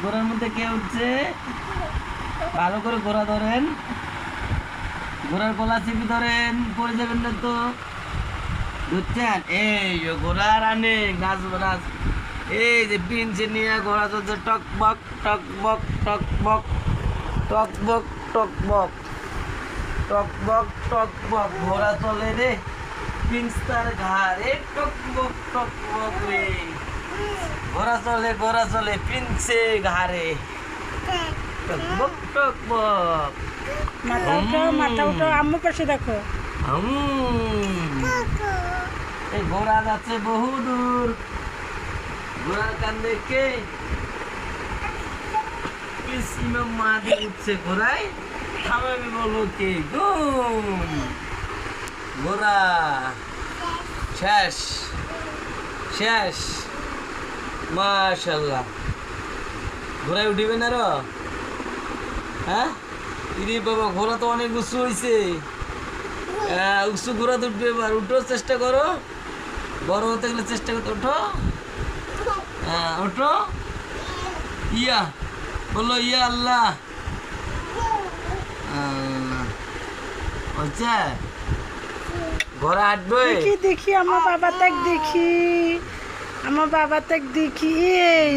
ঘোড়ার মধ্যে কে উঠছে? ভালো করে ঘোড়া ধরেন, ঘোড়ার গলা চেপে ধরেন, পড়ে যাবেন না তো। বুঝছেন? এই ঘোড়া রানে নাচ নাচ, এই যে পিনছে নিয়ে ঘোড়া চলছে টক বক টক বক টক বক টক বক টক বক টক বক টক বক ঘোড়া চলে রে পিনস্তার ঘাড়ে টক বক রে। ঘোড়া চলে পিনছে ঘাড়ে টক বক টক বক। মাথা উঠাও, আম্মু পাশে দেখো। এই ঘোড়া যাচ্ছে বহু দূর, ঘোড়ার কান্দে কে? ইমাম মাহাদি উঠছে ঘোড়ায়, থামাবে বলো কে? ঘুম ঘোড়া শেষ শেষ। মাশাআল্লাহ, ঘোড়ায় উঠিবে না র? হ্যাঁ ইরে বাবা, ঘোড়া তো অনেক উঁচু হয়েছে। উঁচু ঘোড়া তো উঠবে, এবার উঠো, চেষ্টা করো, বড় হতে গেলে চেষ্টা করতে। ওঠো, হ্যাঁ ওঠো। ইয়া বললো, ইয়া আল্লাহ আল্লাহ। আচ্ছা ঘোড়া হাঁটবে। দেখি আমার বাবা তাক দেখি, আমার বাবা তাক দেখি। এই